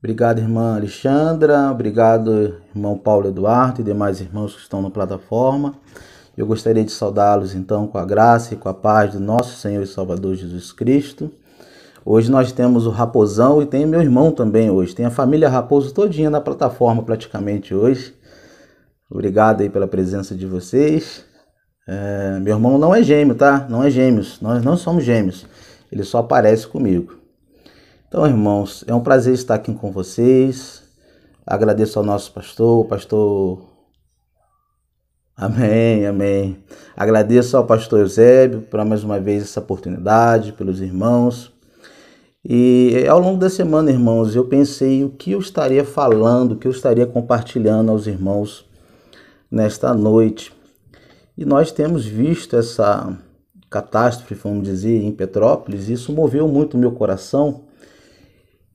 Obrigado, irmã Alexandra. Obrigado, irmão Paulo Eduardo e demais irmãos que estão na plataforma. Eu gostaria de saudá-los, então, com a graça e com a paz do nosso Senhor e Salvador Jesus Cristo. Hoje nós temos o Raposão e tem meu irmão também hoje. Tem a família Raposo todinha na plataforma praticamente hoje. Obrigado aí pela presença de vocês. Meu irmão não é gêmeo, tá? Não é gêmeos. Nós não somos gêmeos. Ele só aparece comigo. Então, irmãos, é um prazer estar aqui com vocês. Agradeço ao nosso pastor. Amém, amém. Agradeço ao pastor Eusébio por mais uma vez essa oportunidade, pelos irmãos. E ao longo da semana, irmãos, eu pensei o que eu estaria falando, o que eu estaria compartilhando aos irmãos nesta noite. E nós temos visto essa catástrofe, vamos dizer, em Petrópolis. Isso moveu muito o meu coração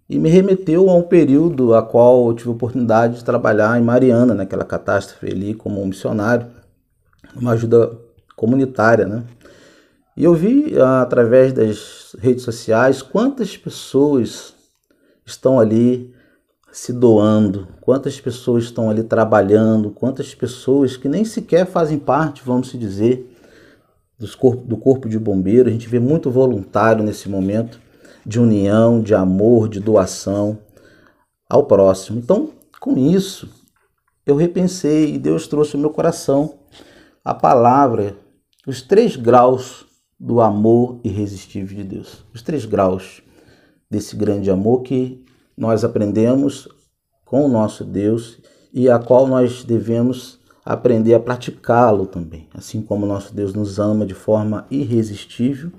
e me remeteu a um período a qual eu tive a oportunidade de trabalhar em Mariana, naquela catástrofe ali, como um missionário, uma ajuda comunitária, né? E eu vi através das redes sociais quantas pessoas estão ali se doando, quantas pessoas estão ali trabalhando, quantas pessoas que nem sequer fazem parte, vamos dizer, do corpo de bombeiro. A gente vê muito voluntário nesse momento de união, de amor, de doação ao próximo. Então, com isso, eu repensei e Deus trouxe ao meu coração a palavra, os 3 graus do amor irresistível de Deus. Os 3 graus desse grande amor que nós aprendemos com o nosso Deus e a qual nós devemos aprender a praticá-lo também. Assim como o nosso Deus nos ama de forma irresistível,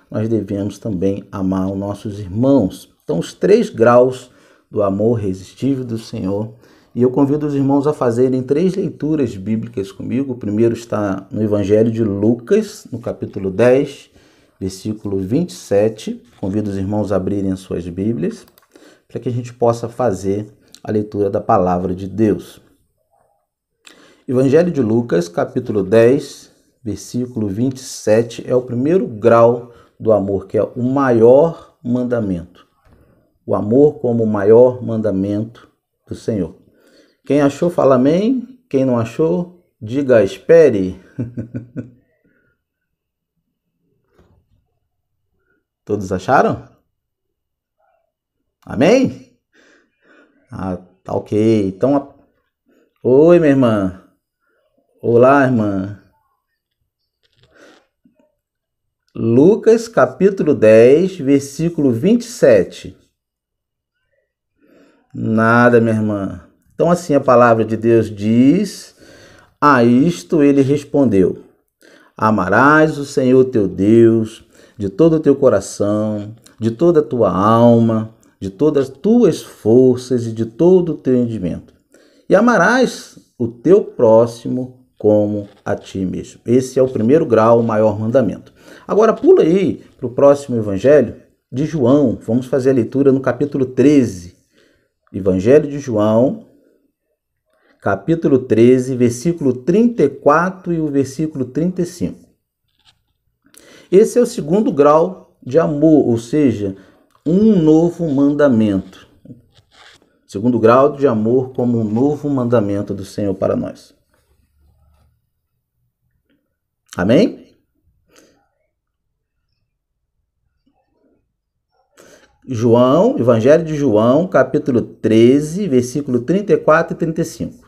nós devemos também amar os nossos irmãos. Então, os 3 graus do amor irresistível do Senhor. E eu convido os irmãos a fazerem 3 leituras bíblicas comigo. O primeiro está no Evangelho de Lucas, no capítulo 10, versículo 27. Convido os irmãos a abrirem as suas Bíblias, para que a gente possa fazer a leitura da palavra de Deus. Evangelho de Lucas, capítulo 10, versículo 27, é o primeiro grau do amor, que é o maior mandamento. O amor como o maior mandamento do Senhor. Quem achou, fala amém. Quem não achou, diga espere. Todos acharam? Amém? Tá ok. Então, oi, minha irmã. Olá, irmã. Lucas, capítulo 10, versículo 27. Nada, minha irmã. Então, assim a palavra de Deus diz: a isto ele respondeu: amarás o Senhor teu Deus de todo o teu coração, de toda a tua alma, de todas as tuas forças e de todo o teu entendimento. E amarás o teu próximo como a ti mesmo. Esse é o primeiro grau, o maior mandamento. Agora pula aí para o próximo evangelho de João. Vamos fazer a leitura no capítulo 13. Evangelho de João, capítulo 13, versículo 34 e o versículo 35. Esse é o segundo grau de amor, ou seja, um novo mandamento. Segundo grau de amor como um novo mandamento do Senhor para nós. Amém? João, Evangelho de João, capítulo 13, versículo 34 e 35.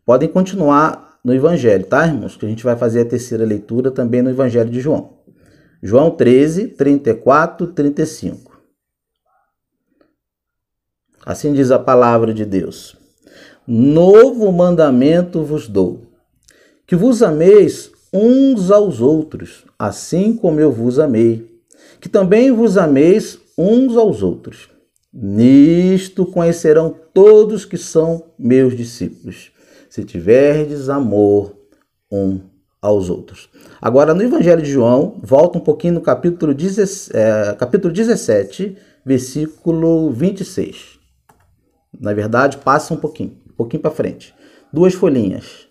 Podem continuar no Evangelho, tá, irmãos? Que a gente vai fazer a terceira leitura também no Evangelho de João. João 13, 34 e 35. Assim diz a palavra de Deus: novo mandamento vos dou, que vos ameis uns aos outros, assim como eu vos amei, que também vos ameis uns aos outros. Nisto conhecerão todos que são meus discípulos, se tiverdes amor um aos outros. Agora, no Evangelho de João, volta um pouquinho no capítulo 17, versículo 26. Na verdade, passa um pouquinho para frente. 2 folhinhas.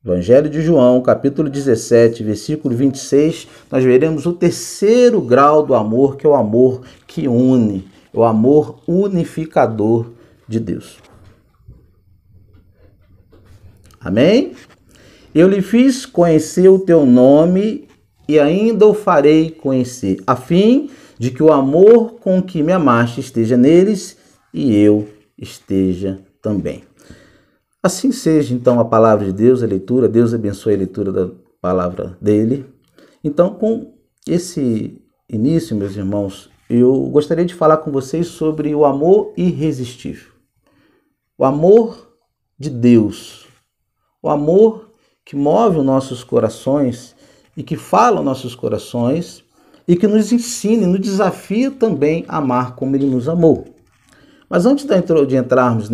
Evangelho de João, capítulo 17, versículo 26, nós veremos o terceiro grau do amor, que é o amor que une, o amor unificador de Deus. Amém? Eu lhe fiz conhecer o teu nome e ainda o farei conhecer, a fim de que o amor com que me amaste esteja neles e eu esteja também. Assim seja, então, a palavra de Deus, a leitura. Deus abençoe a leitura da palavra dele. Então, com esse início, meus irmãos, eu gostaria de falar com vocês sobre o amor irresistível. O amor de Deus. O amor que move os nossos corações e que fala aos nossos corações e que nos ensina e nos desafia também a amar como ele nos amou. Mas antes de entrarmos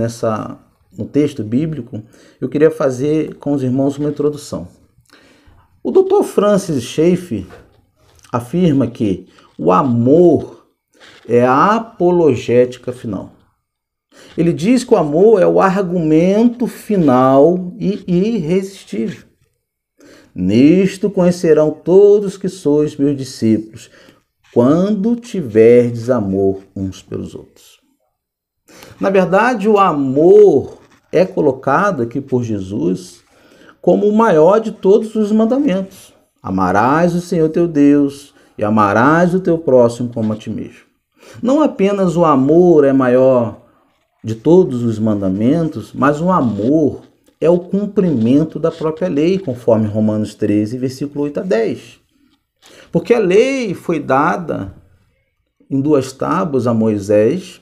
no texto bíblico, eu queria fazer com os irmãos uma introdução. O Dr. Francis Schaeffer afirma que o amor é a apologética final. Ele diz que o amor é o argumento final e irresistível. Nisto conhecerão todos que sois meus discípulos, quando tiverdes amor uns pelos outros. Na verdade, o amor é colocado aqui por Jesus como o maior de todos os mandamentos. Amarás o Senhor teu Deus e amarás o teu próximo como a ti mesmo. Não apenas o amor é maior de todos os mandamentos, mas o amor é o cumprimento da própria lei, conforme Romanos 13, versículo 8 a 10. Porque a lei foi dada em 2 tábuas a Moisés,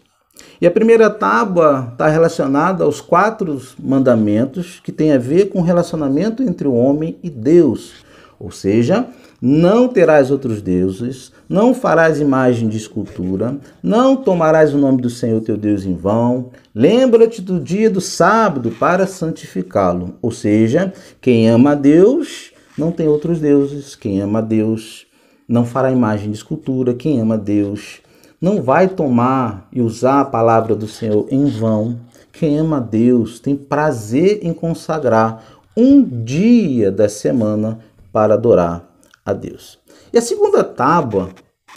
e a primeira tábua está relacionada aos 4 mandamentos que tem a ver com o relacionamento entre o homem e Deus. Ou seja, não terás outros deuses, não farás imagem de escultura, não tomarás o nome do Senhor teu Deus em vão, lembra-te do dia do sábado para santificá-lo. Ou seja, quem ama a Deus não tem outros deuses, quem ama a Deus não fará imagem de escultura, quem ama a Deus não vai tomar e usar a palavra do Senhor em vão. Quem ama a Deus tem prazer em consagrar um dia da semana para adorar a Deus. E a segunda tábua,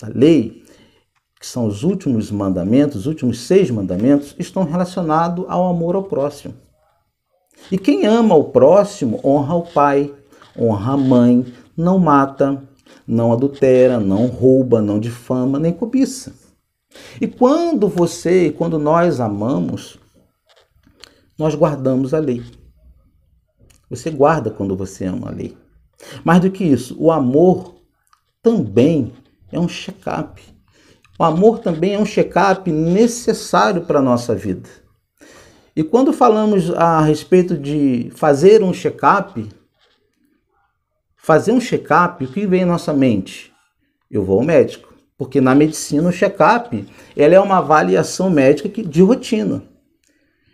a lei, que são os últimos mandamentos, os últimos 6 mandamentos, estão relacionados ao amor ao próximo. E quem ama o próximo honra o pai, honra a mãe, não mata, não adultera, não rouba, não difama, nem cobiça. E quando nós amamos, nós guardamos a lei. Você guarda quando você ama a lei. Mais do que isso, o amor também é um check-up. O amor também é um check-up necessário para a nossa vida. E quando falamos a respeito de fazer um check-up, o que vem em nossa mente? Eu vou ao médico. Porque na medicina o check-up é uma avaliação médica de rotina.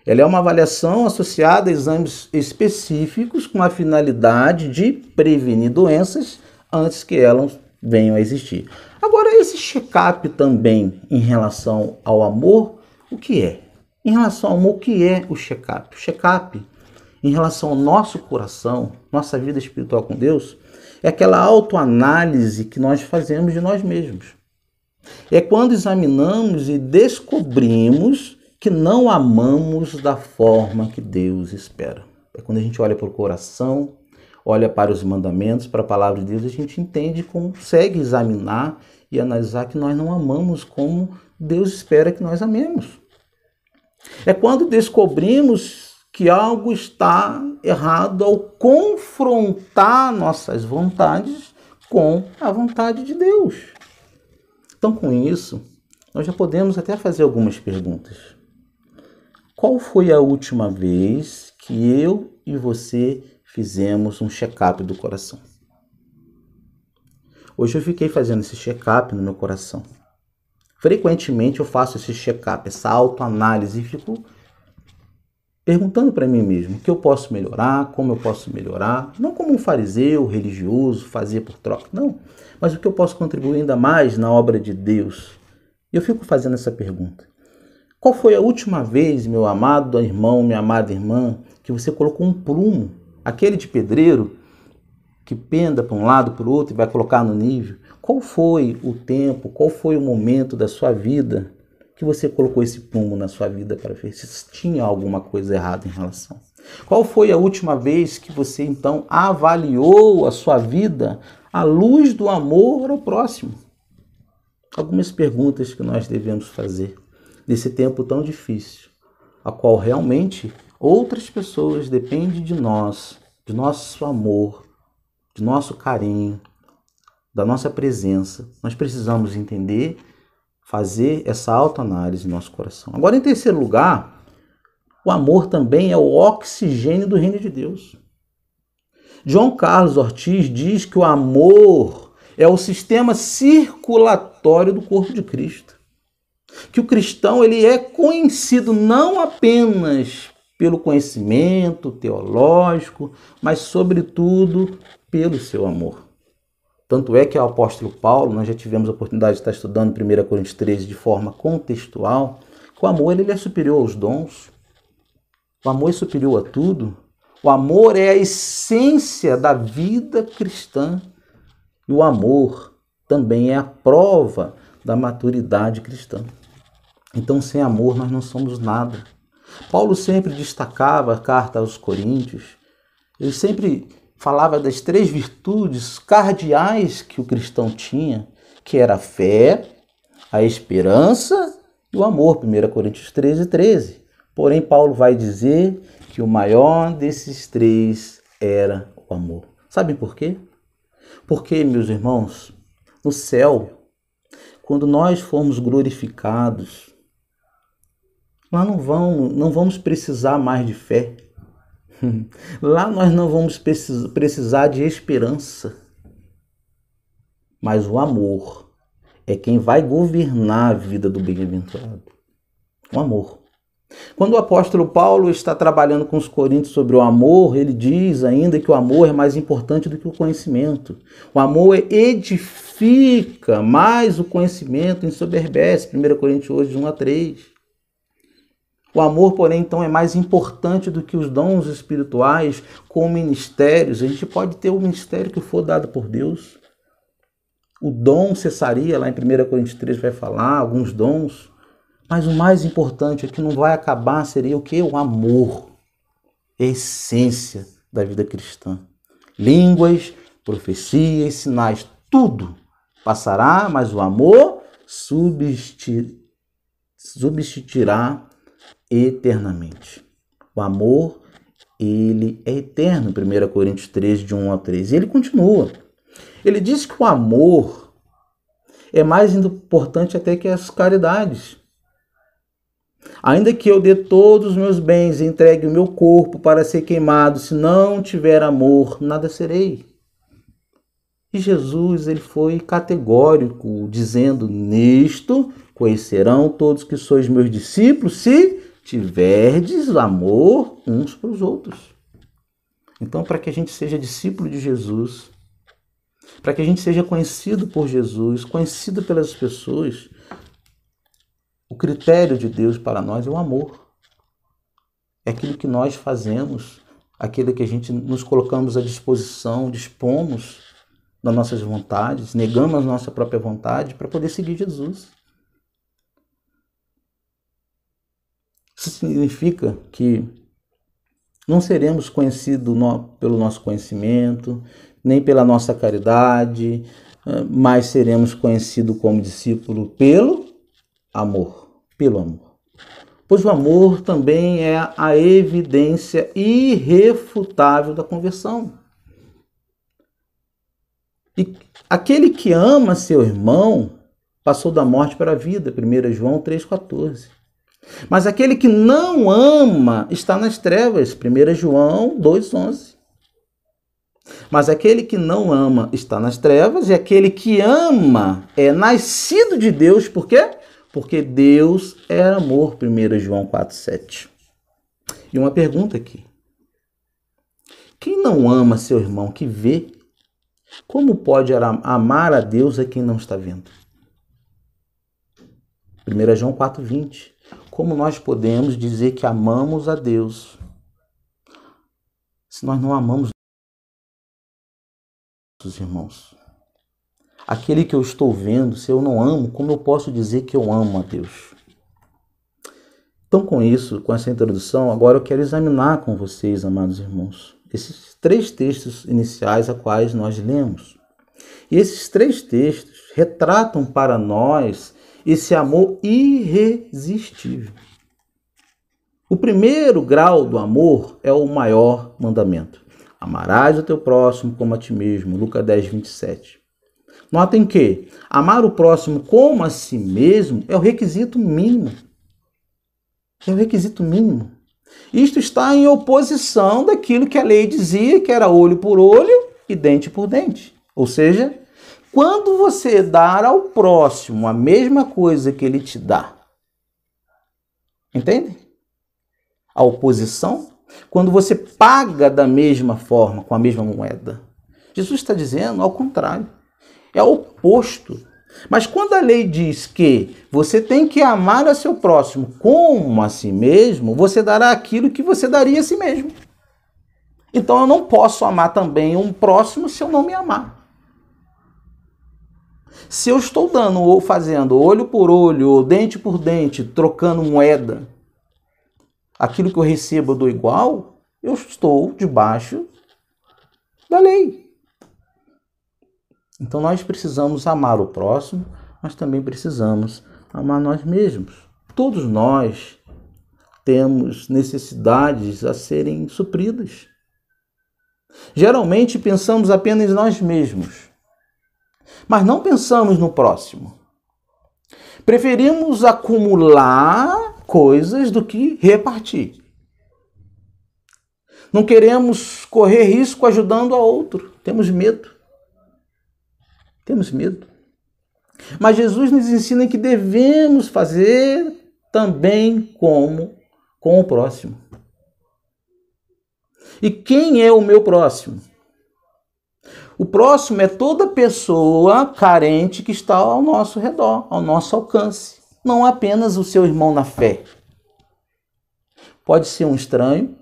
Ela é uma avaliação associada a exames específicos com a finalidade de prevenir doenças antes que elas venham a existir. Agora, esse check-up também em relação ao amor, o que é? Em relação ao amor, o que é o check-up? O check-up, em relação ao nosso coração, nossa vida espiritual com Deus, é aquela autoanálise que nós fazemos de nós mesmos. É quando examinamos e descobrimos que não amamos da forma que Deus espera. É quando a gente olha para o coração, olha para os mandamentos, para a palavra de Deus, a gente entende, consegue examinar e analisar que nós não amamos como Deus espera que nós amemos. É quando descobrimos que algo está errado ao confrontar nossas vontades com a vontade de Deus. Então, com isso, nós já podemos até fazer algumas perguntas. Qual foi a última vez que eu e você fizemos um check-up do coração? Hoje eu fiquei fazendo esse check-up no meu coração. Frequentemente eu faço esse check-up, essa autoanálise, e fico perguntando para mim mesmo o que eu posso melhorar, como eu posso melhorar. Não como um fariseu religioso, fazer por troca, não. Mas o que eu posso contribuir ainda mais na obra de Deus. E eu fico fazendo essa pergunta. Qual foi a última vez, meu amado irmão, minha amada irmã, que você colocou um prumo aquele de pedreiro que penda para um lado, para o outro e vai colocar no nível. Qual foi o tempo, qual foi o momento da sua vida que você colocou esse prumo na sua vida para ver se tinha alguma coisa errada em relação? Qual foi a última vez que você então avaliou a sua vida à luz do amor ao próximo? Algumas perguntas que nós devemos fazer nesse tempo tão difícil, a qual realmente outras pessoas dependem de nós, de nosso amor, de nosso carinho, da nossa presença. Nós precisamos entender, fazer essa autoanálise no nosso coração. Agora, em terceiro lugar, o amor também é o oxigênio do reino de Deus. João Carlos Ortiz diz que o amor é o sistema circulatório do corpo de Cristo. Que o cristão ele é conhecido não apenas pelo conhecimento teológico, mas sobretudo pelo seu amor. Tanto é que o apóstolo Paulo, nós já tivemos a oportunidade de estar estudando 1 Coríntios 13 de forma contextual, que o amor ele é superior aos dons, o amor é superior a tudo, o amor é a essência da vida cristã e o amor também é a prova da maturidade cristã. Então, sem amor, nós não somos nada. Paulo sempre destacava a carta aos Coríntios, ele sempre falava das 3 virtudes cardeais que o cristão tinha, que era a fé, a esperança e o amor, 1 Coríntios 13. Porém, Paulo vai dizer que o maior desses 3 era o amor. Sabem por quê? Porque, meus irmãos, no céu, quando nós formos glorificados, lá não vamos precisar mais de fé. Lá nós não vamos precisar de esperança. Mas o amor é quem vai governar a vida do bem-aventurado. O amor. Quando o apóstolo Paulo está trabalhando com os coríntios sobre o amor, ele diz ainda que o amor é mais importante do que o conhecimento. O amor edifica, mais o conhecimento ensoberbece. 1 Coríntios 8, de 1 a 3. O amor, porém, então, é mais importante do que os dons espirituais com ministérios. A gente pode ter o ministério que for dado por Deus. O dom cessaria, lá em 1 Coríntios 3 vai falar, alguns dons. Mas o mais importante, é que não vai acabar, seria o quê? O amor. É a essência da vida cristã. Línguas, profecias, sinais, tudo passará, mas o amor subsistirá eternamente. O amor, ele é eterno, 1 Coríntios 13, de 1 a 3. E ele continua. Ele diz que o amor é mais importante até que as caridades. Ainda que eu dê todos os meus bens e entregue o meu corpo para ser queimado, se não tiver amor, nada serei. E Jesus, ele foi categórico, dizendo, nisto conhecerão todos que sois meus discípulos, se tiverdes amor uns para os outros. Então, para que a gente seja discípulo de Jesus, para que a gente seja conhecido por Jesus, conhecido pelas pessoas, o critério de Deus para nós é o amor. É aquilo que nós fazemos, aquilo que a gente nos colocamos à disposição, dispomos das nossas vontades, negamos a nossa própria vontade para poder seguir Jesus. Isso significa que não seremos conhecidos pelo nosso conhecimento, nem pela nossa caridade, mas seremos conhecidos como discípulo pelo amor. Pelo amor. Pois o amor também é a evidência irrefutável da conversão. E aquele que ama seu irmão passou da morte para a vida, 1 João 3,14. Mas aquele que não ama está nas trevas, 1 João 2,11. Mas aquele que não ama está nas trevas, e aquele que ama é nascido de Deus, por quê? Porque Deus é amor, 1 João 4,7. E uma pergunta aqui. Quem não ama seu irmão que vê, como pode amar a Deus a quem não está vendo? 1 João 4,20. Como nós podemos dizer que amamos a Deus se nós não amamos nossos irmãos? Aquele que eu estou vendo, se eu não amo, como eu posso dizer que eu amo a Deus? Então, com isso, com essa introdução, agora eu quero examinar com vocês, amados irmãos, esses 3 textos iniciais a quais nós lemos. E esses 3 textos retratam para nós esse amor irresistível. O primeiro grau do amor é o maior mandamento. Amarás o teu próximo como a ti mesmo. Lucas 10, 27. Notem que amar o próximo como a si mesmo é o requisito mínimo. É o requisito mínimo. Isto está em oposição daquilo que a lei dizia, que era olho por olho e dente por dente. Ou seja, quando você dar ao próximo a mesma coisa que ele te dá, entende? A oposição, quando você paga da mesma forma, com a mesma moeda. Jesus está dizendo ao contrário, é o oposto. Mas quando a lei diz que você tem que amar a seu próximo como a si mesmo, você dará aquilo que você daria a si mesmo. Então eu não posso amar também um próximo se eu não me amar. Se eu estou dando ou fazendo olho por olho, ou dente por dente, trocando moeda, aquilo que eu recebo eu dou igual, eu estou debaixo da lei. Então nós precisamos amar o próximo, mas também precisamos amar nós mesmos. Todos nós temos necessidades a serem supridas. Geralmente pensamos apenas em nós mesmos, mas não pensamos no próximo. Preferimos acumular coisas do que repartir. Não queremos correr risco ajudando a outro. Temos medo. Temos medo. Mas Jesus nos ensina que devemos fazer também como com o próximo. E quem é o meu próximo? O próximo é toda pessoa carente que está ao nosso redor, ao nosso alcance. Não apenas o seu irmão na fé. Pode ser um estranho,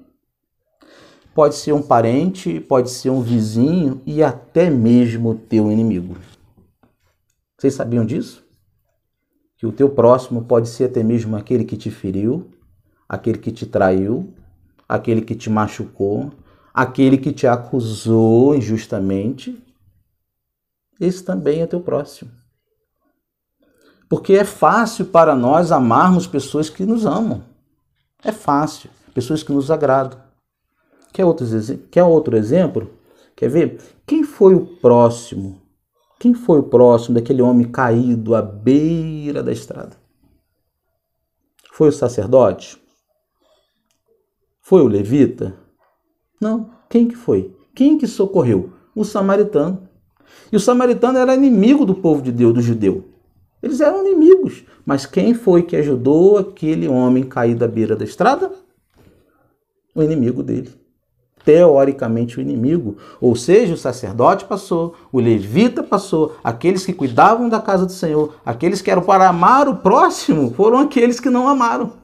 pode ser um parente, pode ser um vizinho e até mesmo o teu inimigo. Vocês sabiam disso? Que o teu próximo pode ser até mesmo aquele que te feriu, aquele que te traiu, aquele que te machucou, aquele que te acusou injustamente. Esse também é teu próximo. Porque é fácil para nós amarmos pessoas que nos amam. É fácil. Pessoas que nos agradam. Quer outro exemplo? Quer ver? Quem foi o próximo? Quem foi o próximo daquele homem caído à beira da estrada? Foi o sacerdote? Foi o levita? Não. Quem que foi? Quem que socorreu? O samaritano. E o samaritano era inimigo do povo de Deus, do judeu. Eles eram inimigos. Mas quem foi que ajudou aquele homem caído à beira da estrada? O inimigo dele. Teoricamente o inimigo, ou seja, o sacerdote passou, o levita passou, aqueles que cuidavam da casa do Senhor, aqueles que eram para amar o próximo, foram aqueles que não amaram,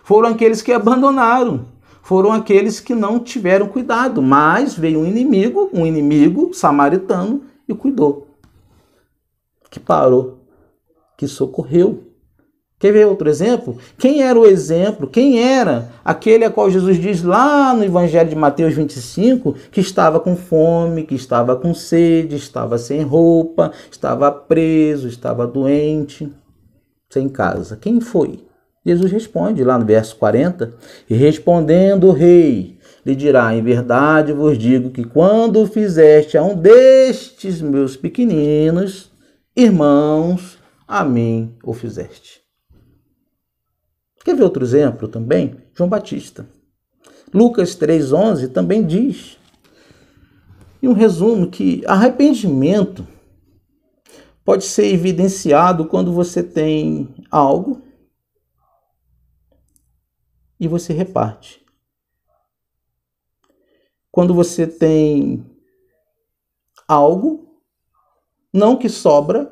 foram aqueles que abandonaram, foram aqueles que não tiveram cuidado, mas veio um inimigo samaritano e cuidou, que parou, que socorreu. Quer ver outro exemplo? Quem era o exemplo? Quem era aquele a qual Jesus diz lá no Evangelho de Mateus 25 que estava com fome, que estava com sede, estava sem roupa, estava preso, estava doente, sem casa? Quem foi? Jesus responde lá no verso 40, e respondendo o rei, lhe dirá, em verdade vos digo que quando fizeste a um destes meus pequeninos irmãos, a mim o fizeste. Quer ver outro exemplo também? João Batista. Lucas 3,11 também diz, em um resumo, que arrependimento pode ser evidenciado quando você tem algo e você reparte. Quando você tem algo, não que sobra,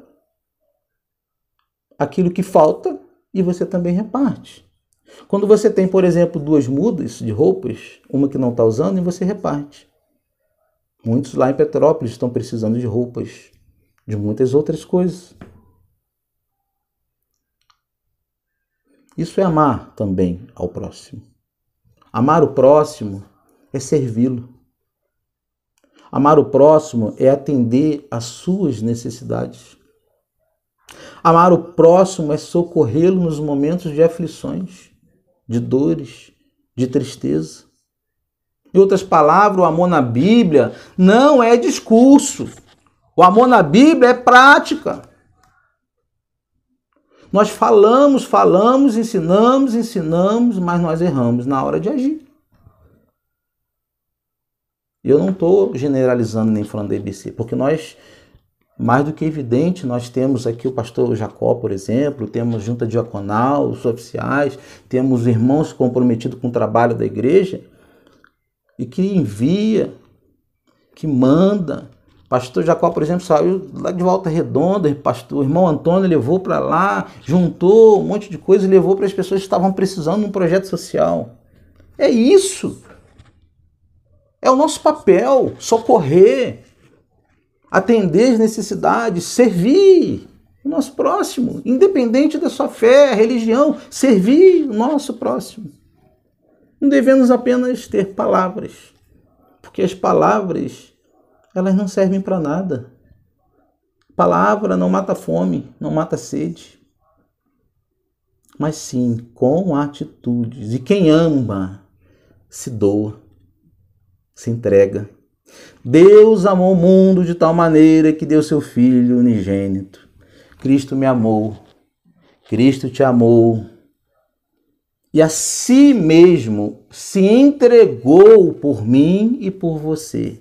aquilo que falta, e você também reparte. Quando você tem, por exemplo, 2 mudas de roupas, uma que não está usando, e você reparte. Muitos lá em Petrópolis estão precisando de roupas, de muitas outras coisas. Isso é amar também ao próximo. Amar o próximo é servi-lo. Amar o próximo é atender às suas necessidades. Amar o próximo é socorrê-lo nos momentos de aflições, de dores, de tristeza. Em outras palavras, o amor na Bíblia não é discurso. O amor na Bíblia é prática. Nós falamos, ensinamos, mas nós erramos na hora de agir. Eu não estou generalizando nem falando da EBC, porque nós, mais do que evidente, nós temos aqui o pastor Jacó, por exemplo, temos junta diaconal, os oficiais, temos irmãos comprometidos com o trabalho da igreja, e que envia, que manda. Pastor Jacó, por exemplo, saiu lá de Volta Redonda, o irmão Antônio levou para lá, juntou um monte de coisa e levou para as pessoas que estavam precisando de um projeto social. É isso. É o nosso papel, socorrer, atender as necessidades, servir o nosso próximo, independente da sua fé, religião, servir o nosso próximo. Não devemos apenas ter palavras, porque as palavras, elas não servem para nada. Palavra não mata fome, não mata sede, mas sim com atitudes. E quem ama, se doa, se entrega. Deus amou o mundo de tal maneira que deu seu Filho unigênito. Cristo me amou, Cristo te amou. E a si mesmo se entregou por mim e por você.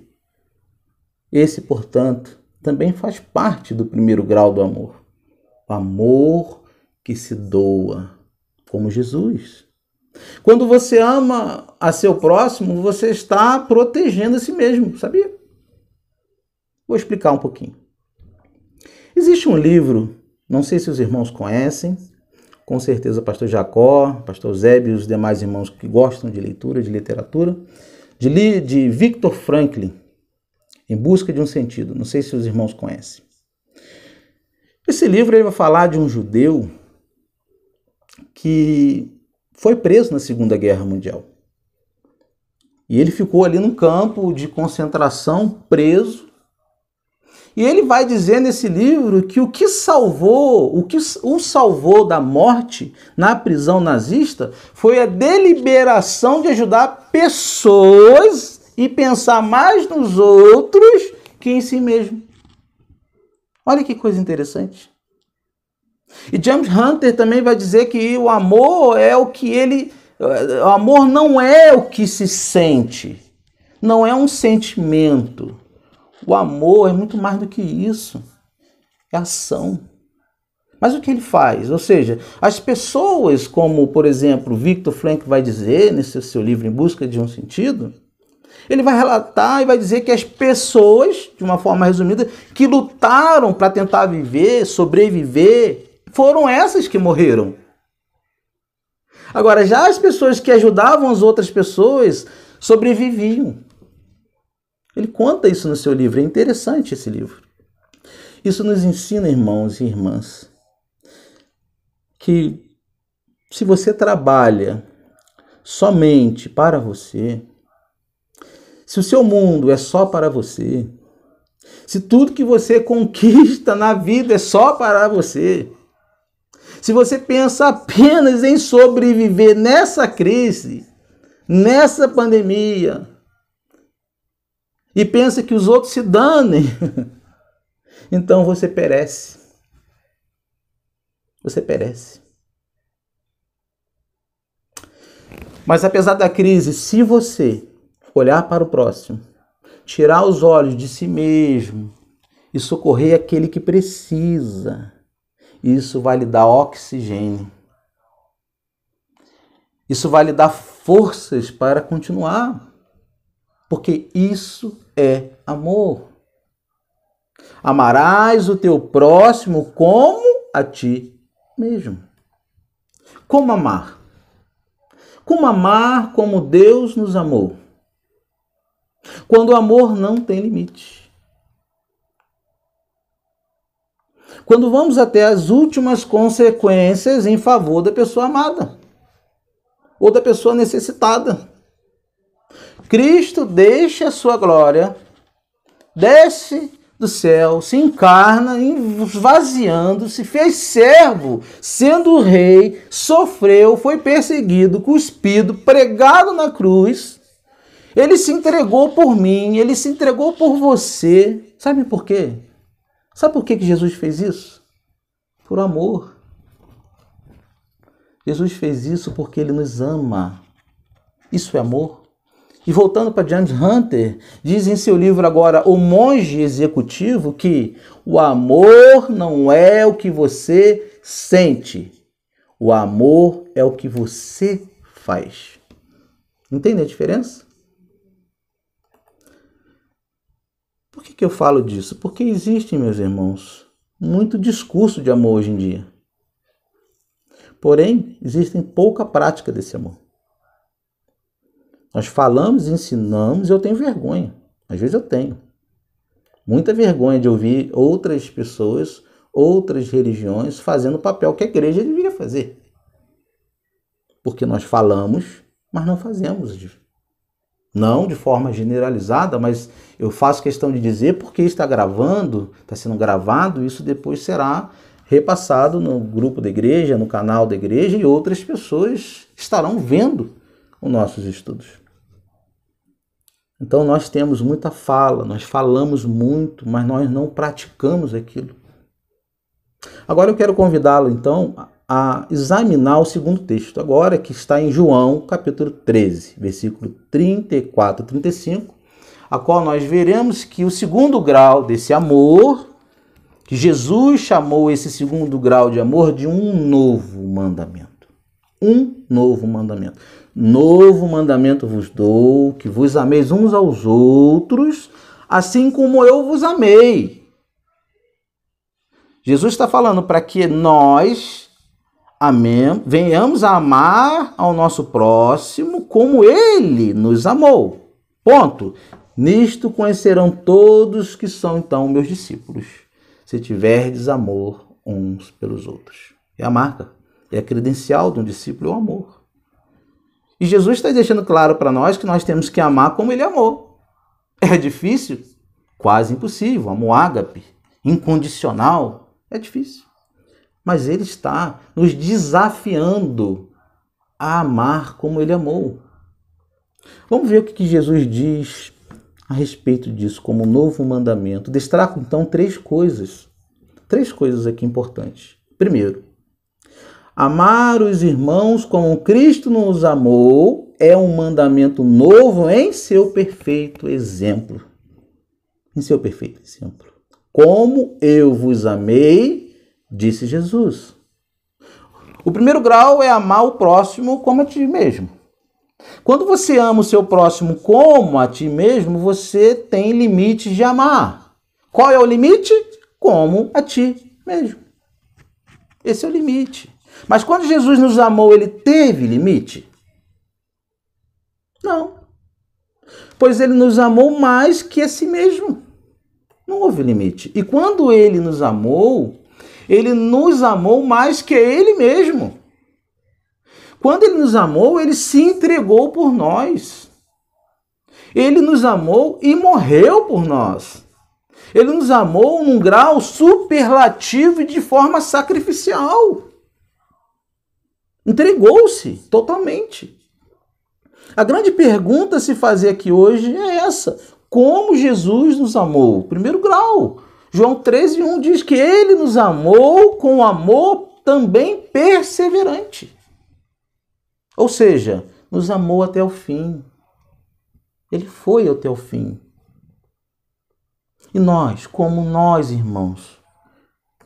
Esse, portanto, também faz parte do primeiro grau do amor. O amor que se doa, como Jesus. Quando você ama a seu próximo, você está protegendo a si mesmo, sabia? Vou explicar um pouquinho. Existe um livro, não sei se os irmãos conhecem, com certeza o pastor Jacó, pastor Zébio e os demais irmãos que gostam de leitura, de literatura, de Viktor Frankl, Em Busca de um Sentido. Não sei se os irmãos conhecem. Esse livro ele vai falar de um judeu que foi preso na Segunda Guerra Mundial. E ele ficou ali num campo de concentração, preso. E ele vai dizer nesse livro que o que o salvou da morte na prisão nazista foi a deliberação de ajudar pessoas e pensar mais nos outros que em si mesmo. Olha que coisa interessante. E James Hunter também vai dizer que o amor é o que o amor não é o que se sente, não é um sentimento. O amor é muito mais do que isso. É ação. Mas o que ele faz? Ou seja, as pessoas, como, por exemplo, Viktor Frankl vai dizer nesse seu livro Em Busca de um Sentido, ele vai relatar e vai dizer que as pessoas, de uma forma resumida, que lutaram para tentar viver, sobreviver, foram essas que morreram. Agora, já as pessoas que ajudavam as outras pessoas sobreviviam. Ele conta isso no seu livro, é interessante esse livro. Isso nos ensina, irmãos e irmãs, que se você trabalha somente para você, se o seu mundo é só para você, se tudo que você conquista na vida é só para você, se você pensa apenas em sobreviver nessa crise, nessa pandemia, e pensa que os outros se danem, então você perece. Você perece. Mas apesar da crise, se você olhar para o próximo, tirar os olhos de si mesmo e socorrer aquele que precisa, isso vai lhe dar oxigênio. Isso vai lhe dar forças para continuar. Porque isso é amor. Amarás o teu próximo como a ti mesmo. Como amar? Como amar como Deus nos amou? Quando o amor não tem limite. Quando vamos até as últimas consequências em favor da pessoa amada ou da pessoa necessitada. Cristo deixa a sua glória, desce do céu, se encarna, esvaziando, se fez servo, sendo rei, sofreu, foi perseguido, cuspido, pregado na cruz. Ele se entregou por mim, ele se entregou por você. Sabe por quê? Sabe por que Jesus fez isso? Por amor. Jesus fez isso porque ele nos ama. Isso é amor. E voltando para James Hunter, diz em seu livro agora, O Monge Executivo, que o amor não é o que você sente. O amor é o que você faz. Entende a diferença? Por que eu falo disso? Porque existe, meus irmãos, muito discurso de amor hoje em dia. Porém, existe pouca prática desse amor. Nós falamos, ensinamos e eu tenho vergonha. Às vezes eu tenho. Muita vergonha de ouvir outras pessoas, outras religiões fazendo o papel que a igreja deveria fazer. Porque nós falamos, mas não fazemos. Não de forma generalizada, mas eu faço questão de dizer porque está sendo gravado, isso depois será repassado no grupo da igreja, no canal da igreja, e outras pessoas estarão vendo os nossos estudos. Então nós temos muita fala, nós falamos muito, mas nós não praticamos aquilo. Agora eu quero convidá-lo então a examinar o segundo texto, agora que está em João, capítulo 13, versículo 34 e 35, a qual nós veremos que o segundo grau desse amor, que Jesus chamou esse segundo grau de amor de um novo mandamento. Um novo mandamento. Novo mandamento vos dou, que vos ameis uns aos outros, assim como eu vos amei. Jesus está falando para que nós venhamos a amar ao nosso próximo como ele nos amou. Ponto. Nisto conhecerão todos que são então meus discípulos, se tiverdes amor uns pelos outros. É a marca, é a credencial de um discípulo, é o amor. E Jesus está deixando claro para nós que nós temos que amar como ele amou. É difícil? Quase impossível. Amor ágape, incondicional, é difícil. Mas ele está nos desafiando a amar como ele amou. Vamos ver o que Jesus diz a respeito disso como novo mandamento. Destaco então três coisas aqui importantes. Primeiro, amar os irmãos como Cristo nos amou é um mandamento novo em seu perfeito exemplo. Em seu perfeito exemplo. Como eu vos amei, disse Jesus. O primeiro grau é amar o próximo como a ti mesmo. Quando você ama o seu próximo como a ti mesmo, você tem limites de amar. Qual é o limite? Como a ti mesmo. Esse é o limite. Mas quando Jesus nos amou, ele teve limite? Não. Pois ele nos amou mais que a si mesmo. Não houve limite. E quando ele nos amou mais que ele mesmo. Quando ele nos amou, ele se entregou por nós. Ele nos amou e morreu por nós. Ele nos amou num grau superlativo e de forma sacrificial. Entregou-se totalmente. A grande pergunta a se fazer aqui hoje é essa. Como Jesus nos amou? Primeiro grau. João 13:1 diz que ele nos amou com amor também perseverante. Ou seja, nos amou até o fim. Ele foi até o fim. E nós, irmãos,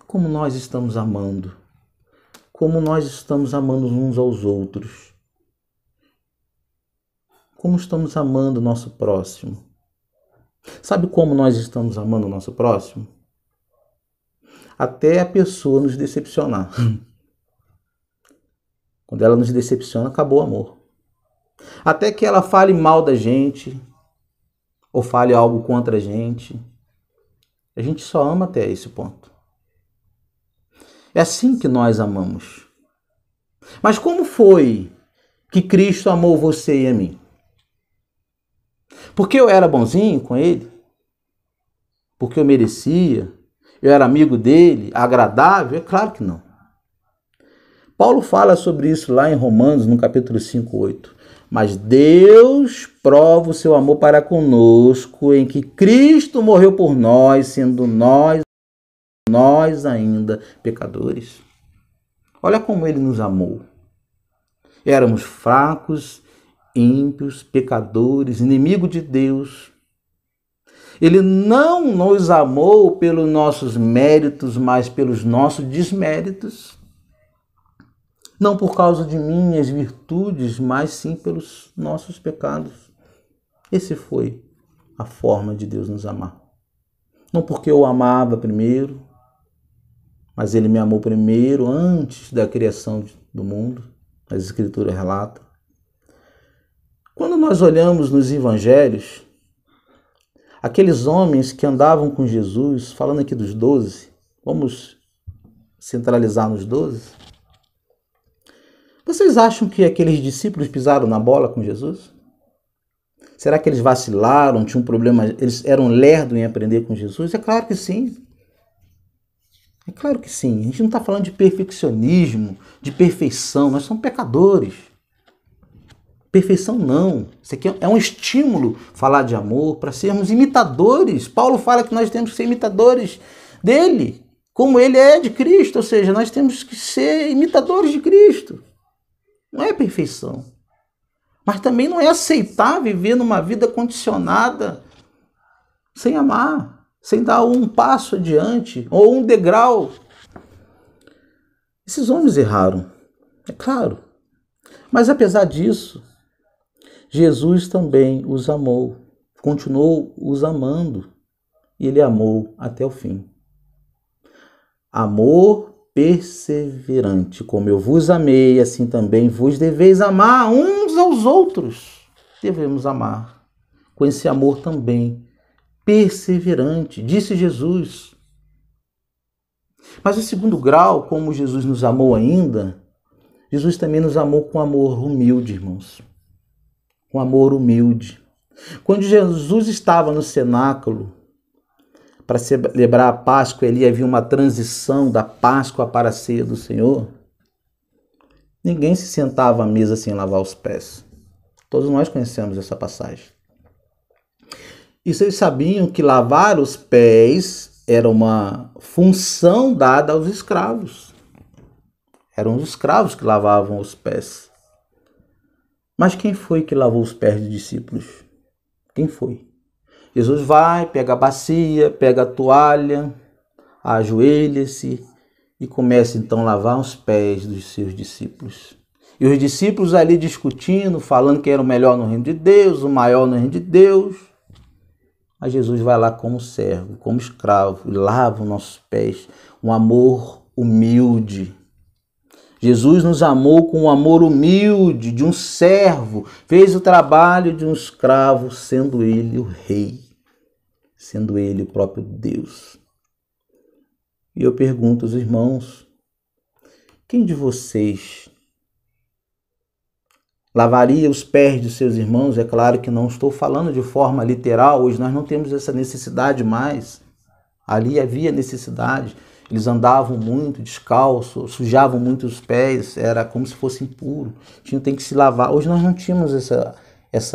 como nós estamos amando? Como nós estamos amando uns aos outros? Como estamos amando o nosso próximo? Sabe como nós estamos amando o nosso próximo? Até a pessoa nos decepcionar. Quando ela nos decepciona, acabou o amor. até que ela fale mal da gente, ou fale algo contra a gente só ama até esse ponto. É assim que nós amamos. Mas como foi que Cristo amou você e a mim? Porque eu era bonzinho com ele? Porque eu merecia? Eu era amigo dele? Agradável? É claro que não. Paulo fala sobre isso lá em Romanos, no capítulo 5:8. Mas Deus prova o seu amor para conosco em que Cristo morreu por nós, sendo nós ainda pecadores. Olha como ele nos amou. Éramos fracos, ímpios, pecadores, inimigos de Deus. Ele não nos amou pelos nossos méritos, mas pelos nossos desméritos. Não por causa de minhas virtudes, mas sim pelos nossos pecados. Esse foi a forma de Deus nos amar. Não porque eu amava primeiro, mas ele me amou primeiro, antes da criação do mundo. As Escrituras relatam. Quando nós olhamos nos evangelhos, aqueles homens que andavam com Jesus, falando aqui dos 12, vamos centralizar nos 12. Vocês acham que aqueles discípulos pisaram na bola com Jesus? Será que eles vacilaram, tinham um problema, eles eram lerdos em aprender com Jesus? É claro que sim. É claro que sim. A gente não está falando de perfeccionismo, de perfeição. Nós somos pecadores. Perfeição não. Isso aqui é um estímulo falar de amor para sermos imitadores. Paulo fala que nós temos que ser imitadores dele, como ele é de Cristo. Ou seja, nós temos que ser imitadores de Cristo. Não é perfeição. Mas também não é aceitar viver numa vida condicionada sem amar, sem dar um passo adiante ou um degrau. Esses homens erraram, é claro. Mas apesar disso, Jesus também os amou, continuou os amando e ele amou até o fim. Amor perseverante, como eu vos amei, assim também vos deveis amar uns aos outros. Devemos amar com esse amor também perseverante, disse Jesus. Mas o segundo grau, como Jesus nos amou ainda, Jesus também nos amou com amor humilde, irmãos. Com amor humilde. Quando Jesus estava no cenáculo para celebrar a Páscoa, ali havia uma transição da Páscoa para a ceia do Senhor. Ninguém se sentava à mesa sem lavar os pés. Todos nós conhecemos essa passagem. E vocês sabiam que lavar os pés era uma função dada aos escravos. Eram os escravos que lavavam os pés. Mas quem foi que lavou os pés dos discípulos? Quem foi? Jesus vai, pega a bacia, pega a toalha, ajoelha-se e começa então a lavar os pés dos seus discípulos. E os discípulos ali discutindo, falando que era o melhor no reino de Deus, o maior no reino de Deus. Mas Jesus vai lá como servo, como escravo, e lava os nossos pés. Um amor humilde. Jesus nos amou com um amor humilde, de um servo. Fez o trabalho de um escravo, sendo ele o rei. Sendo ele o próprio Deus. E eu pergunto aos irmãos, quem de vocês lavaria os pés de seus irmãos? É claro que não estou falando de forma literal, hoje nós não temos essa necessidade mais. Ali havia necessidade. Eles andavam muito descalço, sujavam muito os pés, era como se fosse impuro. Tem que se lavar. Hoje nós não tínhamos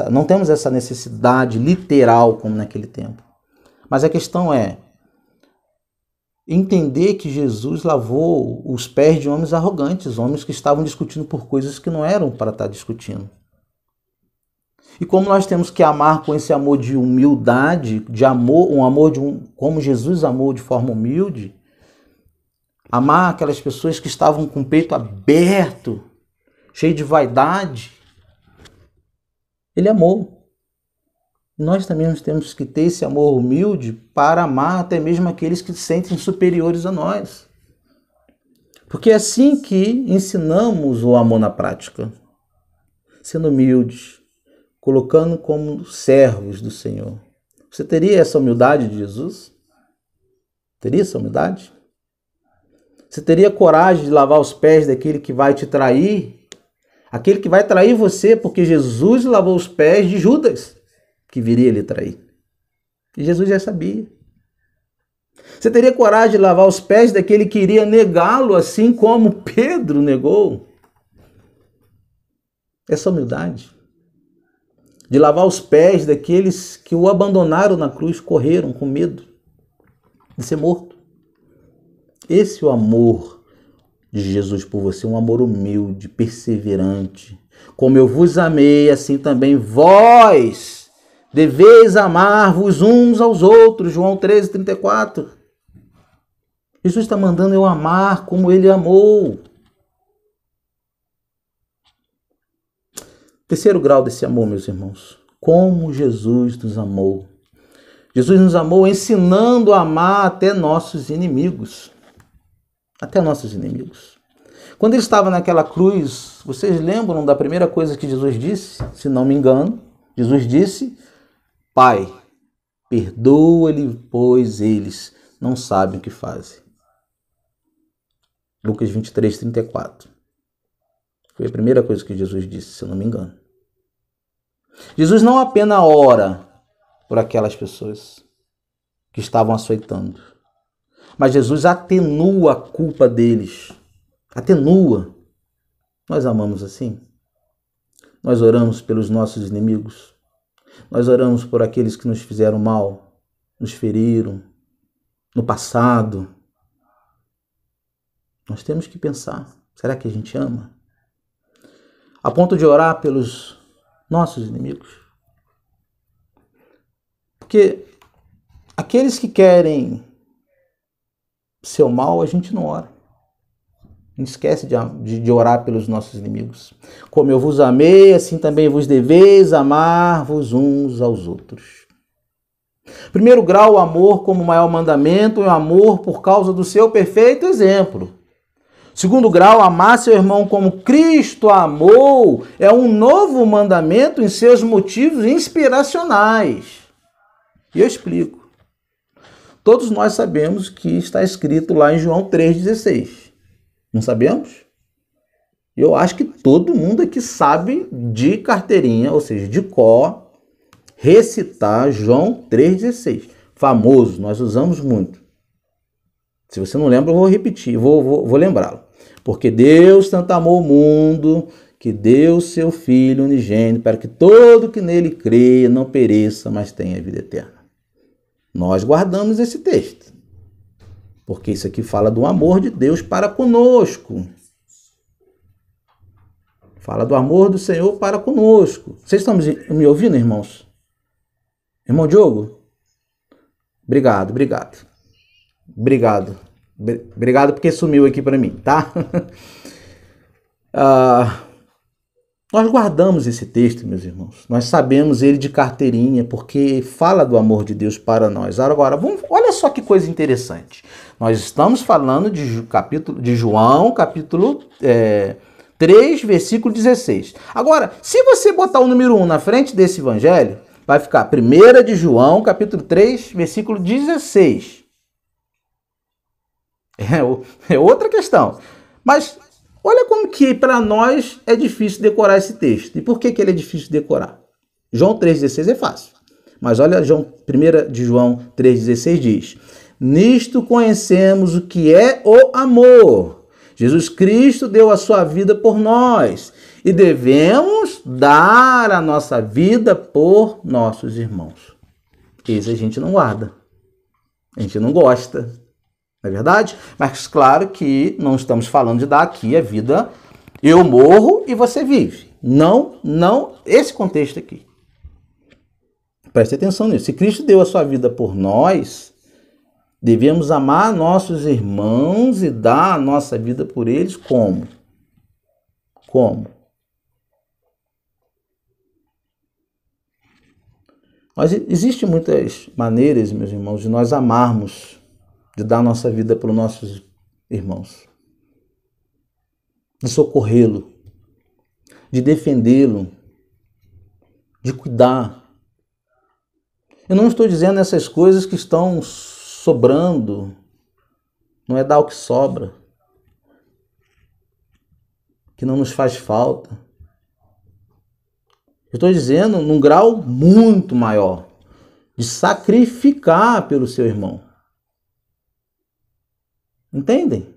não temos essa necessidade literal como naquele tempo. Mas a questão é entender que Jesus lavou os pés de homens arrogantes, homens que estavam discutindo por coisas que não eram para estar discutindo. E como nós temos que amar com esse amor de humildade, de amor, como Jesus amou de forma humilde, amar aquelas pessoas que estavam com o peito aberto, cheio de vaidade, ele amou. Nós também temos que ter esse amor humilde para amar até mesmo aqueles que se sentem superiores a nós. Porque é assim que ensinamos o amor na prática. Sendo humildes, colocando como servos do Senhor. Você teria essa humildade de Jesus? Teria essa humildade? Você teria coragem de lavar os pés daquele que vai te trair? Aquele que vai trair você, porque Jesus lavou os pés de Judas, que viria lhe trair. E Jesus já sabia. Você teria coragem de lavar os pés daquele que iria negá-lo, assim como Pedro negou? Essa humildade. De lavar os pés daqueles que o abandonaram na cruz, correram com medo de ser morto. Esse é o amor de Jesus por você, um amor humilde, perseverante. Como eu vos amei, assim também vós deveis amar-vos uns aos outros. João 13:34. Jesus está mandando eu amar como ele amou. Terceiro grau desse amor, meus irmãos. Como Jesus nos amou. Jesus nos amou ensinando a amar até nossos inimigos. Até nossos inimigos. Quando ele estava naquela cruz, vocês lembram da primeira coisa que Jesus disse? Se não me engano, Jesus disse: Pai, perdoa-lhe, pois eles não sabem o que fazem. Lucas 23:34. Foi a primeira coisa que Jesus disse, se eu não me engano. Jesus não apenas ora por aquelas pessoas que estavam açoitando, mas Jesus atenua a culpa deles. Atenua. Nós amamos assim? Nós oramos pelos nossos inimigos? Nós oramos por aqueles que nos fizeram mal, nos feriram no passado? Nós temos que pensar, será que a gente ama? A ponto de orar pelos nossos inimigos? Porque aqueles que querem seu mal, a gente não ora. A gente esquece de orar pelos nossos inimigos. Como eu vos amei, assim também vos deveis amar-vos uns aos outros. Primeiro grau, o amor como maior mandamento, é o amor por causa do seu perfeito exemplo. Segundo grau, amar seu irmão como Cristo amou, é um novo mandamento em seus motivos inspiracionais. E eu explico. Todos nós sabemos que está escrito lá em João 3,16. Não sabemos? Eu acho que todo mundo aqui sabe de carteirinha, ou seja, de cor, recitar João 3,16. Famoso, nós usamos muito. Se você não lembra, eu vou repetir, vou lembrá-lo. Porque Deus tanto amou o mundo, que deu seu Filho unigênito, para que todo que nele creia não pereça, mas tenha vida eterna. Nós guardamos esse texto, porque isso aqui fala do amor de Deus para conosco. Fala do amor do Senhor para conosco. Vocês estão me ouvindo, irmãos? Irmão Diogo? Obrigado. Obrigado porque sumiu aqui para mim, tá? Nós guardamos esse texto, meus irmãos. Nós sabemos ele de carteirinha, porque fala do amor de Deus para nós. Agora, olha só que coisa interessante. Nós estamos falando de João, capítulo 3, versículo 16. Agora, se você botar o número 1 na frente desse evangelho, vai ficar 1 de João, capítulo 3, versículo 16. É outra questão. Mas olha como que para nós é difícil decorar esse texto. E por que ele é difícil de decorar? João 3,16 é fácil. Mas olha, 1 de João 3,16 diz: Nisto conhecemos o que é o amor. Jesus Cristo deu a sua vida por nós. E devemos dar a nossa vida por nossos irmãos. Esse a gente não guarda. A gente não gosta. Não é verdade? Mas claro que não estamos falando de dar aqui a vida, eu morro e você vive. Não, esse contexto aqui. Preste atenção nisso. Se Cristo deu a sua vida por nós, devemos amar nossos irmãos e dar a nossa vida por eles como? Como? Mas existem muitas maneiras, meus irmãos, de nós amarmos, de dar nossa vida para os nossos irmãos, de socorrê-lo, de defendê-lo, de cuidar. Eu não estou dizendo essas coisas que estão sobrando, não é dar o que sobra, que não nos faz falta. Eu estou dizendo num grau muito maior, de sacrificar pelo seu irmão. Entendem?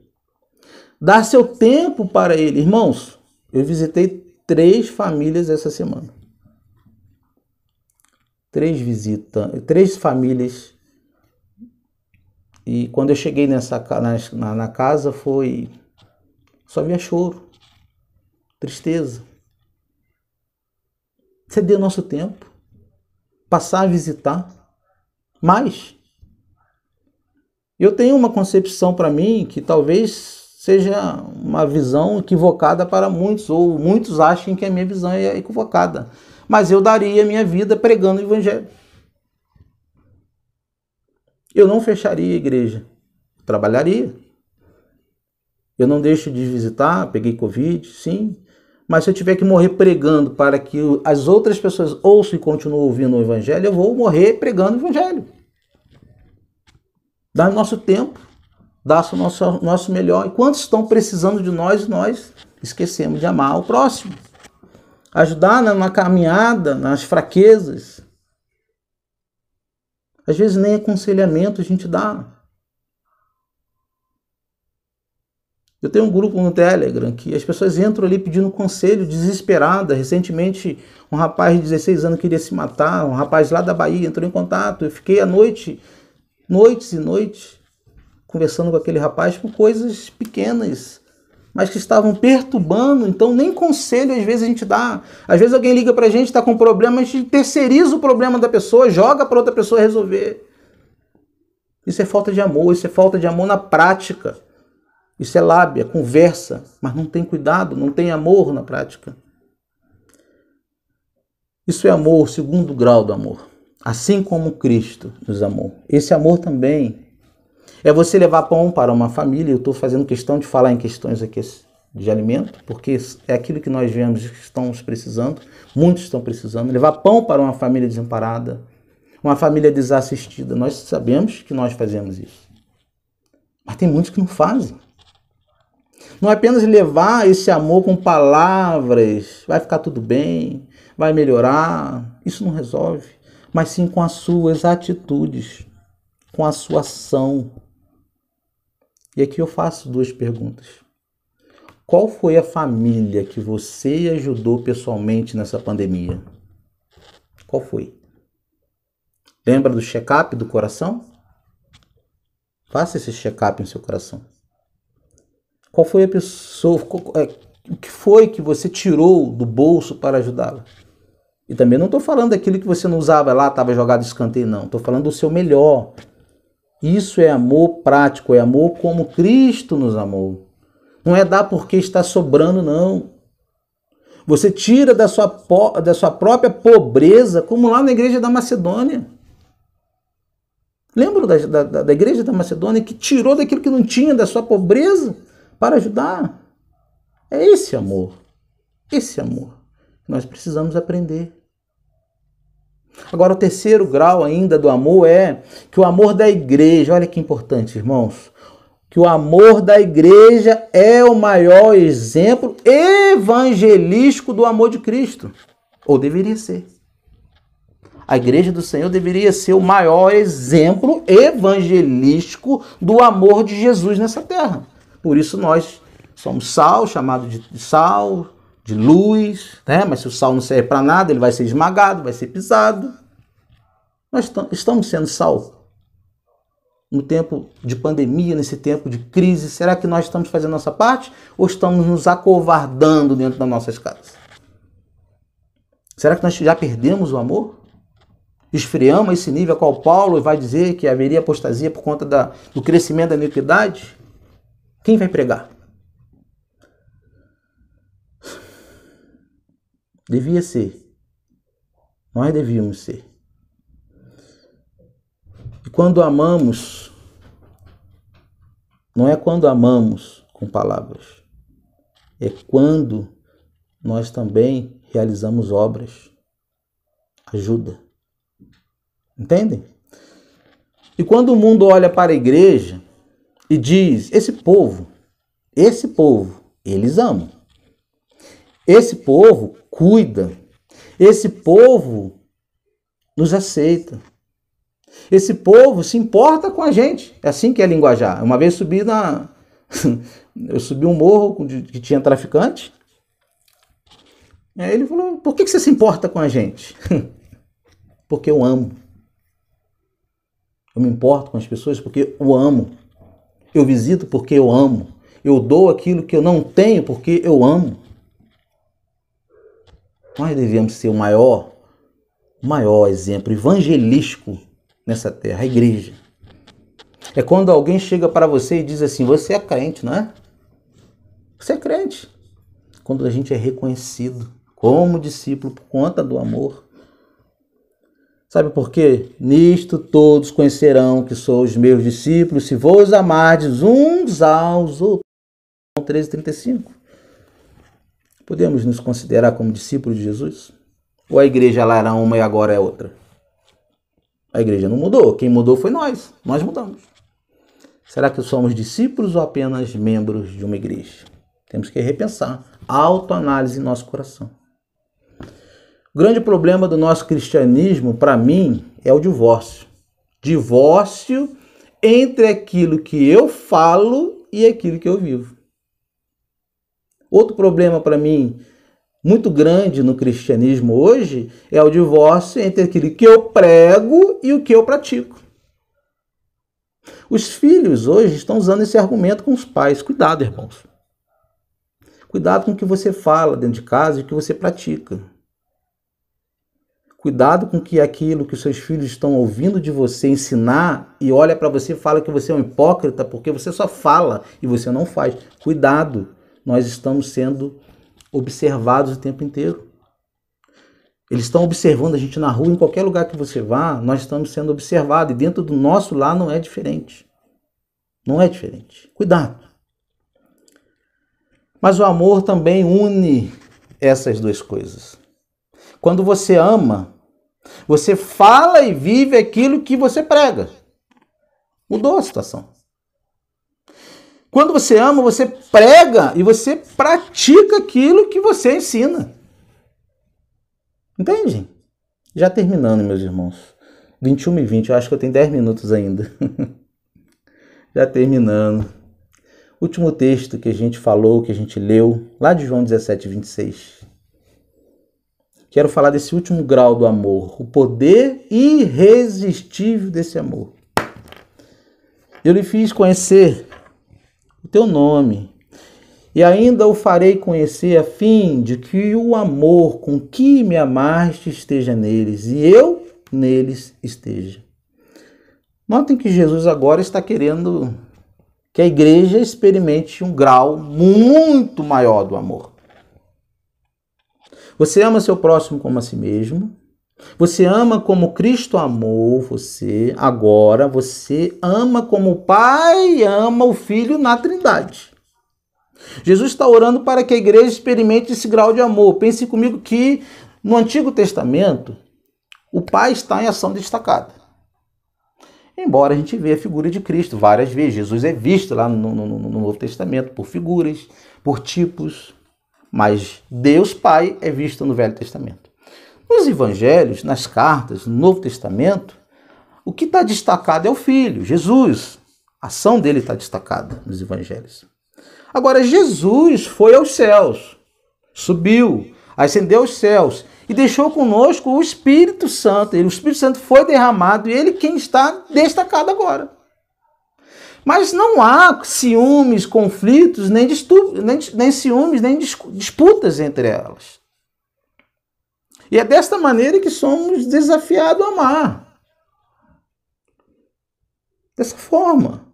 Dar seu tempo para ele. Irmãos, eu visitei 3 famílias essa semana. 3 famílias. E quando eu cheguei na casa, só via choro, tristeza. Ceder nosso tempo, passar a visitar. Mas eu tenho uma concepção para mim que talvez seja uma visão equivocada para muitos, ou muitos achem que a minha visão é equivocada. Mas eu daria a minha vida pregando o evangelho. Eu não fecharia a igreja, trabalharia. Eu não deixo de visitar, peguei Covid, sim. Mas se eu tiver que morrer pregando para que as outras pessoas ouçam e continuem ouvindo o evangelho, eu vou morrer pregando o evangelho. Dá o nosso tempo, dá o nosso melhor. E quantos estão precisando de nós esquecemos de amar o próximo. Ajudar na caminhada, nas fraquezas. Às vezes nem aconselhamento a gente dá. Eu tenho um grupo no Telegram que as pessoas entram ali pedindo conselho, desesperada. Recentemente, um rapaz de 16 anos queria se matar, um rapaz lá da Bahia entrou em contato. Eu fiquei à noite, noites e noites, conversando com aquele rapaz por coisas pequenas, mas que estavam perturbando. Então, nem conselho às vezes a gente dá. Às vezes alguém liga pra gente, está com problema, a gente terceiriza o problema da pessoa, joga para outra pessoa resolver. Isso é falta de amor, isso é falta de amor na prática. Isso é lábia, conversa, mas não tem cuidado, não tem amor na prática. Isso é amor, o 2º grau do amor. Assim como Cristo nos amou. Esse amor também é você levar pão para uma família. Eu estou fazendo questão de falar em questões aqui de alimento, porque é aquilo que nós vemos que estamos precisando. Muitos estão precisando. Levar pão para uma família desamparada, uma família desassistida. Nós sabemos que nós fazemos isso. Mas tem muitos que não fazem. Não é apenas levar esse amor com palavras, vai ficar tudo bem, vai melhorar. Isso não resolve. Mas sim com as suas atitudes, com a sua ação. E aqui eu faço 2 perguntas. Qual foi a família que você ajudou pessoalmente nessa pandemia? Qual foi? Lembra do check-up do coração? Faça esse check-up no seu coração. Qual foi a pessoa, o que foi que você tirou do bolso para ajudá-la? E também não estou falando daquilo que você não usava lá, estava jogado de escanteio, não. Estou falando do seu melhor. Isso é amor prático, é amor como Cristo nos amou. Não é dar porque está sobrando, não. Você tira da sua própria pobreza, como lá na igreja da Macedônia. Lembra da igreja da Macedônia que tirou daquilo que não tinha, da sua pobreza, para ajudar? É esse amor que nós precisamos aprender. Agora, o 3º grau ainda do amor é que o amor da igreja, olha que importante, irmãos, que o amor da igreja é o maior exemplo evangelístico do amor de Cristo, ou deveria ser. A igreja do Senhor deveria ser o maior exemplo evangelístico do amor de Jesus nessa terra. Por isso nós somos sal, chamado de sal, de luz, né? Mas se o sal não serve para nada, ele vai ser esmagado, vai ser pisado. Nós estamos sendo sal. No tempo de pandemia, nesse tempo de crise, será que nós estamos fazendo a nossa parte ou estamos nos acovardando dentro das nossas casas? Será que nós já perdemos o amor? Esfriamos esse nível a qual Paulo vai dizer que haveria apostasia por conta do crescimento da iniquidade? Quem vai pregar? Devia ser. Nós devíamos ser. E quando amamos, não é quando amamos com palavras, é quando nós também realizamos obras. ajuda. Entendem? E quando o mundo olha para a igreja e diz, esse povo, eles amam. Esse povo cuida. Esse povo nos aceita. Esse povo se importa com a gente. É assim que é linguajar. Uma vez eu subi um morro que tinha traficante. Aí ele falou, por que você se importa com a gente? Porque eu amo. Eu me importo com as pessoas porque eu amo. Eu visito porque eu amo. Eu dou aquilo que eu não tenho porque eu amo. Nós devemos ser o maior exemplo evangelístico nessa terra, a igreja. É quando alguém chega para você e diz assim, você é crente, não é? Você é crente. Quando a gente é reconhecido como discípulo por conta do amor. Sabe por quê? Nisto todos conhecerão que sou os meus discípulos, se vos amardes uns aos outros. 13:35. Podemos nos considerar como discípulos de Jesus? Ou a igreja lá era uma e agora é outra? A igreja não mudou. Quem mudou foi nós. Nós mudamos. Será que somos discípulos ou apenas membros de uma igreja? Temos que repensar. Autoanálise em nosso coração. O grande problema do nosso cristianismo, para mim, é o divórcio. Divórcio entre aquilo que eu falo e aquilo que eu vivo. Outro problema para mim, muito grande no cristianismo hoje, é o divórcio entre aquilo que eu prego e o que eu pratico. Os filhos hoje estão usando esse argumento com os pais. Cuidado, irmãos. Cuidado com o que você fala dentro de casa e o que você pratica. Cuidado com que aquilo que os seus filhos estão ouvindo de você ensinar e olha para você e fala que você é um hipócrita porque você só fala e você não faz. Cuidado, nós estamos sendo observados o tempo inteiro. Eles estão observando a gente na rua, em qualquer lugar que você vá, nós estamos sendo observados. E dentro do nosso lar não é diferente. Não é diferente. Cuidado. Mas o amor também une essas duas coisas. Quando você ama, você fala e vive aquilo que você prega. Mudou a situação. Quando você ama, você prega e você pratica aquilo que você ensina. Entende? Já terminando, meus irmãos. 21:20, eu acho que eu tenho 10 minutos ainda. Já terminando. Último texto que a gente falou, que a gente leu, lá de João 17:26. Quero falar desse último grau do amor, o poder irresistível desse amor. Eu lhe fiz conhecer o teu nome, e ainda o farei conhecer a fim de que o amor com que me amaste esteja neles, e eu neles esteja. Notem que Jesus agora está querendo que a igreja experimente um grau muito maior do amor. Você ama seu próximo como a si mesmo. Você ama como Cristo amou você. Agora você ama como o Pai ama o Filho na Trindade. Jesus está orando para que a igreja experimente esse grau de amor. Pense comigo que no Antigo Testamento o Pai está em ação destacada. Embora a gente veja a figura de Cristo várias vezes. Jesus é visto lá no Novo Testamento por figuras, por tipos. Mas Deus Pai é visto no Velho Testamento. Nos Evangelhos, nas cartas, no Novo Testamento, o que está destacado é o Filho, Jesus. A ação dele está destacada nos Evangelhos. Agora, Jesus foi aos céus, subiu, ascendeu aos céus e deixou conosco o Espírito Santo. O Espírito Santo foi derramado e ele quem está destacado agora. Mas não há ciúmes, conflitos, nem ciúmes, nem disputas entre elas. E é desta maneira que somos desafiados a amar. Dessa forma.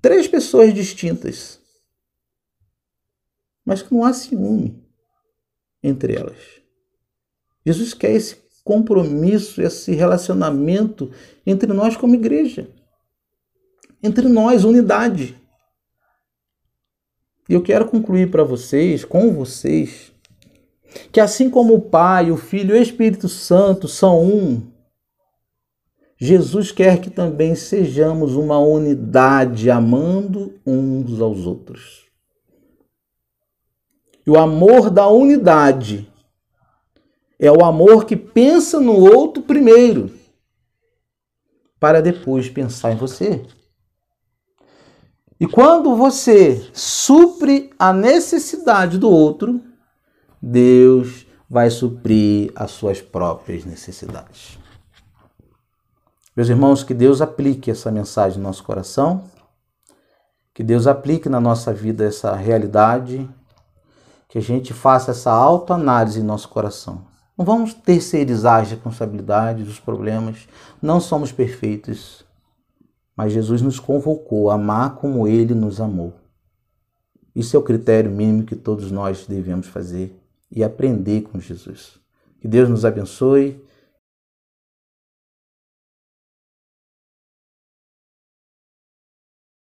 3 pessoas distintas. Mas que não há ciúme entre elas. Jesus quer esse compromisso, esse relacionamento entre nós como igreja. Entre nós, unidade. E eu quero concluir para vocês, com vocês, Que assim como o Pai, o Filho e o Espírito Santo são um, Jesus quer que também sejamos uma unidade, amando uns aos outros. E o amor da unidade é o amor que pensa no outro primeiro, para depois pensar em você. E quando você supre a necessidade do outro, Deus vai suprir as suas próprias necessidades. Meus irmãos, que Deus aplique essa mensagem no nosso coração, que Deus aplique na nossa vida essa realidade, que a gente faça essa autoanálise em nosso coração. Não vamos terceirizar as responsabilidades, os problemas, não somos perfeitos, mas Jesus nos convocou a amar como Ele nos amou. Isso é o critério mínimo que todos nós devemos fazer e aprender com Jesus. Que Deus nos abençoe